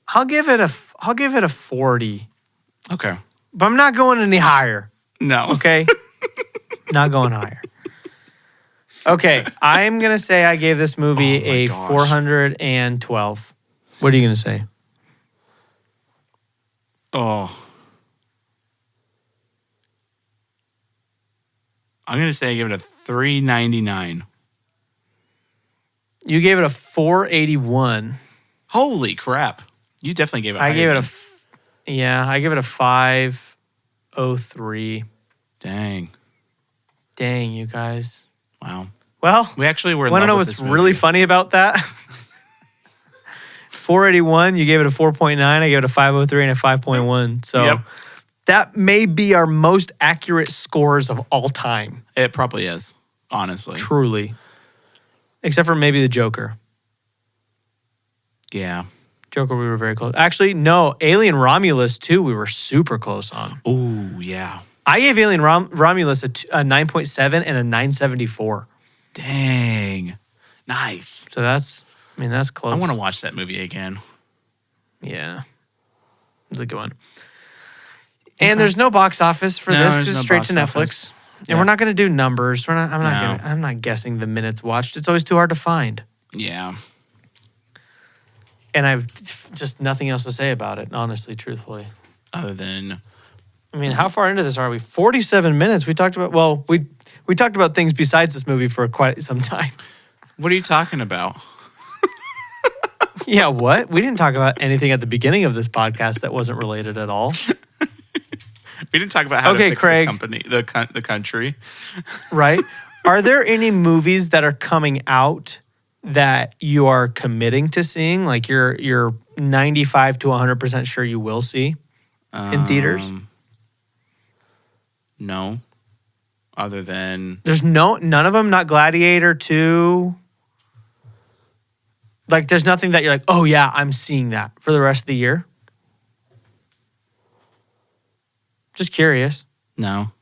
I'll give it a 40. Okay. But I'm not going any higher. No. Okay? Not going higher. Okay, I'm going to say I gave this movie a 412. What are you going to say? Oh. I'm going to say I give it a 399. You gave it a 481. Holy crap. You definitely gave it I gave it than- I give it a 503. Dang. Dang, you guys. Wow. Well, We actually were in want to love know with what's this really movie. funny about that? 481, you gave it a 4.9. I gave it a 503 and a 5.1. So Yep. that may be our most accurate scores of all time. It probably is, honestly. Truly. Except for maybe the Joker. Yeah. Joker, we were very close. Actually, no. Alien Romulus, too, we were super close on. Ooh, yeah. I gave Alien Romulus a 9.7 and a 974. Dang. Nice. So that's close. I want to watch that movie again. Yeah. It's a good one. And there's no box office for this, there's just no straight to box Netflix. office. And Yeah. we're not going to do numbers. No. I'm not guessing the minutes watched. It's always too hard to find. Yeah. And I've just nothing else to say about it, honestly, truthfully. Other than I mean, how far into this are we? 47 minutes. We talked about we talked about things besides this movie for quite some time. what are you talking about? Yeah, what? We didn't talk about anything at the beginning of this podcast that wasn't related at all. We didn't talk about how to fix Craig. the country. Right? Are there any movies that are coming out that you are committing to seeing? Like you're 95 to 100% sure you will see in theaters? No. Other than There's none of them, not Gladiator 2. Like there's nothing that you're like, oh yeah, I'm seeing that for the rest of the year. Just curious. no.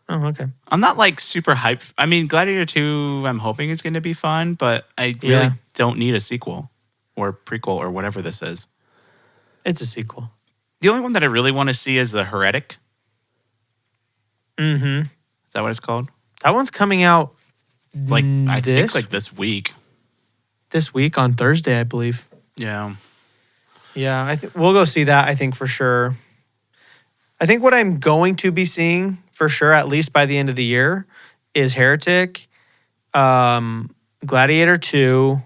Oh, okay. I'm not like super hyped. I mean, Gladiator 2, I'm hoping is going to be fun, but I really Yeah. don't need a sequel or prequel or whatever this is. It's a sequel. The only one that I really want to see is The Heretic. Mm-hmm. Is that what it's called? That one's coming out Like, I think like this week. this week on Thursday, I believe. Yeah. Yeah, I think we'll go see that. I think for sure. I think what I'm going to be seeing for sure, at least by the end of the year, is Heretic, Gladiator 2,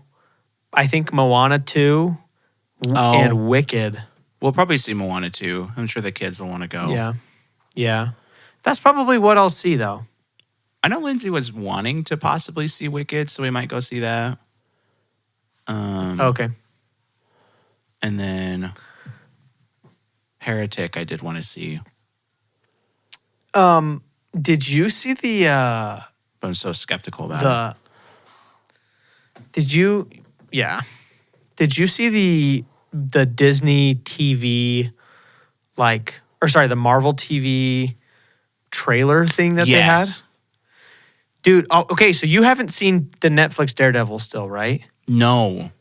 I think Moana 2, and Wicked. We'll probably see Moana 2. I'm sure the kids will want to go. Yeah, yeah. That's probably what I'll see though. I know Lindsay was wanting to possibly see Wicked, so we might go see that. Okay. And then Heretic, I did want to see, Did you see the but I'm so skeptical about it. Did you see the Disney TV the Marvel TV trailer thing that they had? Dude, okay, so you haven't seen the Netflix Daredevil still, right? No,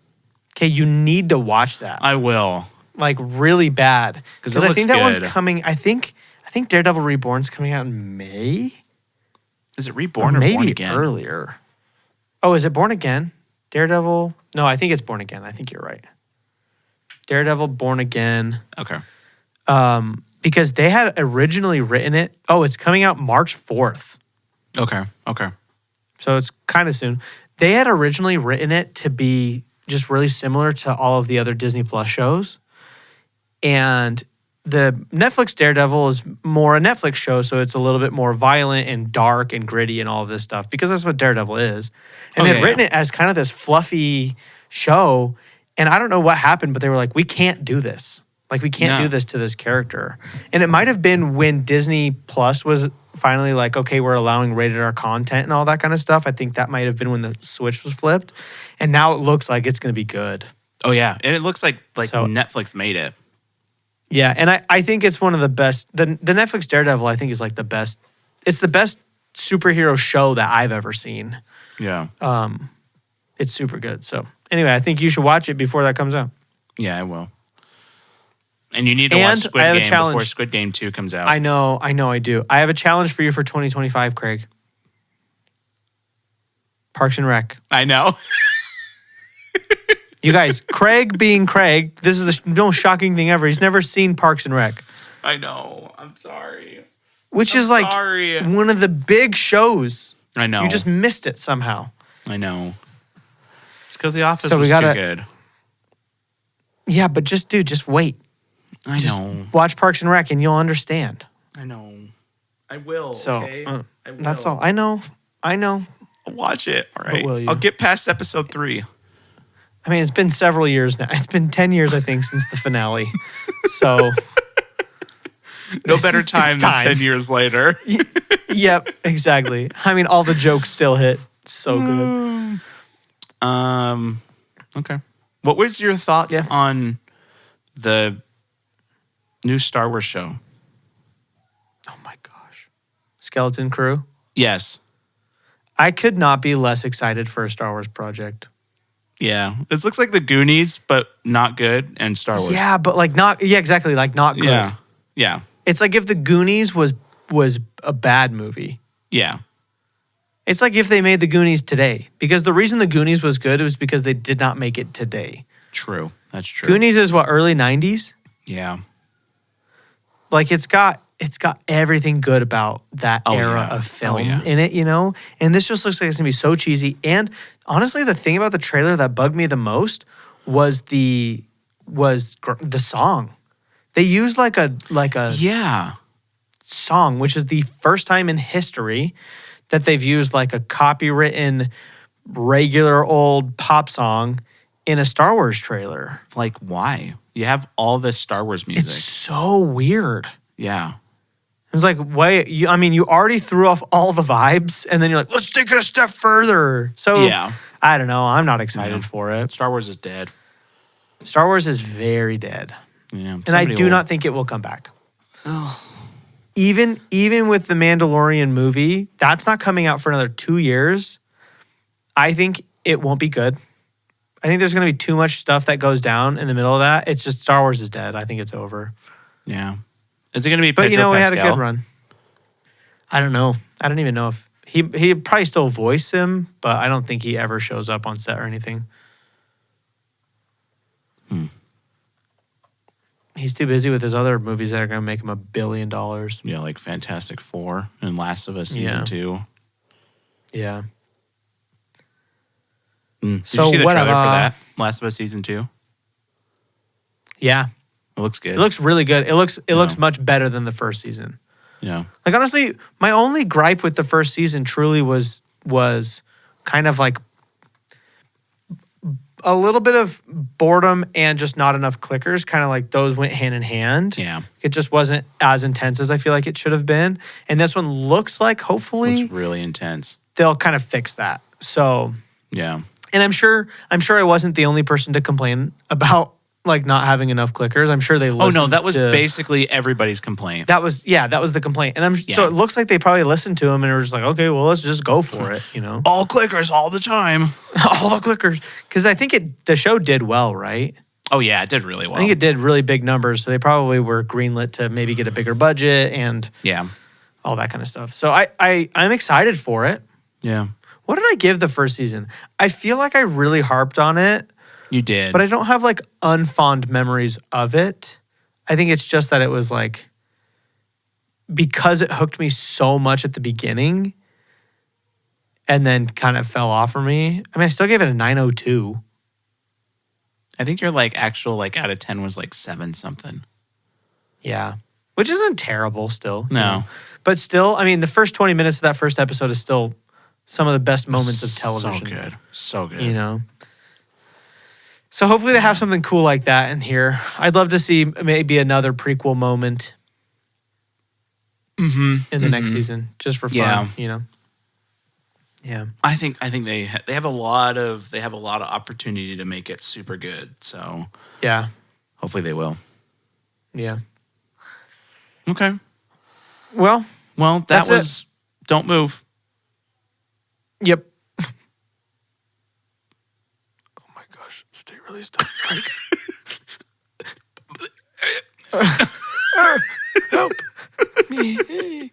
Okay, you need to watch that. I will. Like really bad. 'Cause Because it I think looks that one's good. coming. I think Daredevil Reborn's coming out in May. Is it Reborn or maybe Born Again? earlier. Oh, is it Born Again? Daredevil? No, I think it's Born Again. I think you're right. Daredevil Born Again. Okay. Because they had originally written it. Oh, it's coming out March 4th. Okay. So it's kind of soon. They had originally written it to be just really similar to all of the other Disney Plus shows. And the Netflix Daredevil is more a Netflix show, so it's a little bit more violent and dark and gritty and all of this stuff because that's what Daredevil is. And they'd written it as kind of this fluffy show. And I don't know what happened, but they were like, we can't do this. Like, we can't do this to this character. And it might have been when Disney Plus was finally like, okay, we're allowing rated R content and all that kind of stuff. I think that might have been when the switch was flipped. And now it looks like it's going to be good. Oh yeah, and it looks like So- Netflix made it. Yeah, and I think it's one of the best. The Netflix Daredevil, I think, is like the best. It's the best superhero show that I've ever seen. Yeah. It's super good. So anyway, I think you should watch it before that comes out. Yeah, I will. And you need to And watch Squid I have a Game challenge. before Squid Game 2 comes out. I know, I do. I have a challenge for you for 2025, Craig. Parks and Rec. I know. You guys, Craig being Craig, this is the most shocking thing ever. He's never seen Parks and Rec. I know. I'm sorry. which is like one of the big shows. I know. You just missed it somehow. I know. It's because The Office was too good. Yeah, but just wait. I know. Watch Parks and Rec and you'll understand. I know. I will. So okay? I will. that's all. I know. I'll watch it. All right. But will you? I'll get past episode 3. I mean, it's been several years now. It's been 10 years, I think, since the finale. So no better time than 10 years later. Yep, exactly. I mean, all the jokes still hit so good. Okay. What was your thoughts on the new Star Wars show? Oh my gosh. Skeleton Crew? Yes. I could not be less excited for a Star Wars project. Yeah. This looks like the Goonies, but not good, and Star Wars. Yeah, but like not, yeah, exactly. Like not good. Yeah. Yeah. It's like if the Goonies was a bad movie. Yeah. It's like if they made the Goonies today. Because the reason the Goonies was good was because they did not make it today. True. That's true. Goonies is what, early 90s? Yeah. Like it's got everything good about that era of film in it, you know? And this just looks like it's going to be so cheesy. And honestly, the thing about the trailer that bugged me the most was the song. They used like a song, which is the first time in history that they've used like a copywritten regular old pop song in a Star Wars trailer. Like, why? You have all this Star Wars music. It's so weird. Yeah. It's like, wait, you already threw off all the vibes, and then you're like, let's take it a step further. So, I don't know. I'm not excited for it. Star Wars is dead. Star Wars is very dead. Yeah. And I do not think it will come back. Oh. Even with the Mandalorian movie, that's not coming out for another 2 years. I think it won't be good. I think there's going to be too much stuff that goes down in the middle of that. It's just Star Wars is dead. I think it's over. Yeah. Is it going to be Pedro But you know, Pascal? we had a good run. I don't know. I don't even know if he'd probably still voice him, but I don't think he ever shows up on set or anything. He's too busy with his other movies that are going to make him $1 billion. Yeah, like Fantastic Four and Last of Us Season 2. Yeah. Did you see the trailer for that? Last of Us Season 2? Yeah. It looks good. It looks really good. It looks much better than the first season. Yeah. Like honestly, my only gripe with the first season truly was kind of like a little bit of boredom and just not enough clickers. Kind of like those went hand in hand. Yeah. It just wasn't as intense as I feel like it should have been. And this one looks like hopefully looks really intense. They'll kind of fix that. So yeah. And I'm sure I wasn't the only person to complain about like not having enough clickers. I'm sure they listened. Oh no, that was basically everybody's complaint. That was the complaint. And so it looks like they probably listened to him and were just like, okay, well, let's just go for it, you know. All clickers all the time. All the clickers. Because I think the show did well, right? Oh yeah, it did really well. I think it did really big numbers, so they probably were greenlit to maybe get a bigger budget and all that kind of stuff. So I'm excited for it. Yeah. What did I give the first season? I feel like I really harped on it. You did. But I don't have like unfond memories of it. I think it's just that it was like, because it hooked me so much at the beginning and then kind of fell off for me. I mean, I still gave it a 902. I think your like actual like out of 10 was like 7 something. Yeah. Which isn't terrible still. No. You know? But still, I mean, the first 20 minutes of that first episode is still some of the best moments of television. So good. So good. You know? So hopefully they have something cool like that in here. I'd love to see maybe another prequel moment in the next season, just for fun, you know. Yeah, I think they have a lot of opportunity to make it super good. So yeah, hopefully they will. Yeah. Okay. Well, that was it. Don't move. Yep. Stay really still. Help me.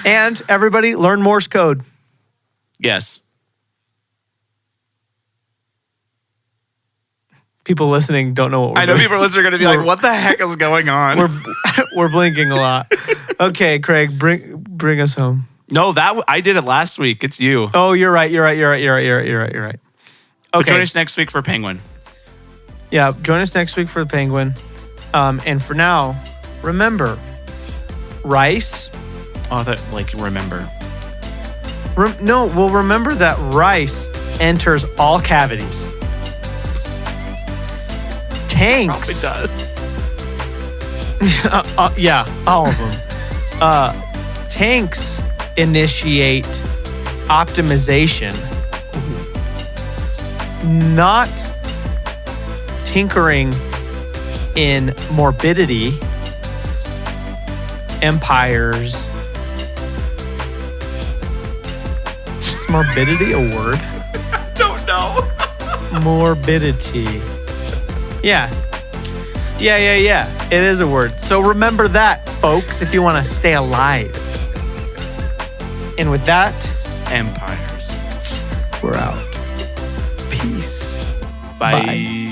And everybody learn Morse code. Yes. People listening don't know what we're doing. I know people listening are going to be like, what the heck is going on? We're blinking a lot. Okay, Craig, bring us home. No, I did it last week. It's you. Oh, you're right. Okay. But join us next week for Penguin. Yeah, join us next week for the Penguin. And for now, remember, rice. Oh, that remember. Remember that rice enters all cavities. Tanks. Probably does. Yeah, all of them. Tanks initiate optimization, not tinkering in morbidity. Empires. Is morbidity a word? Don't know. Morbidity. Yeah. It is a word. So remember that, folks, if you want to stay alive. And with that, empires. We're out. Peace. Bye.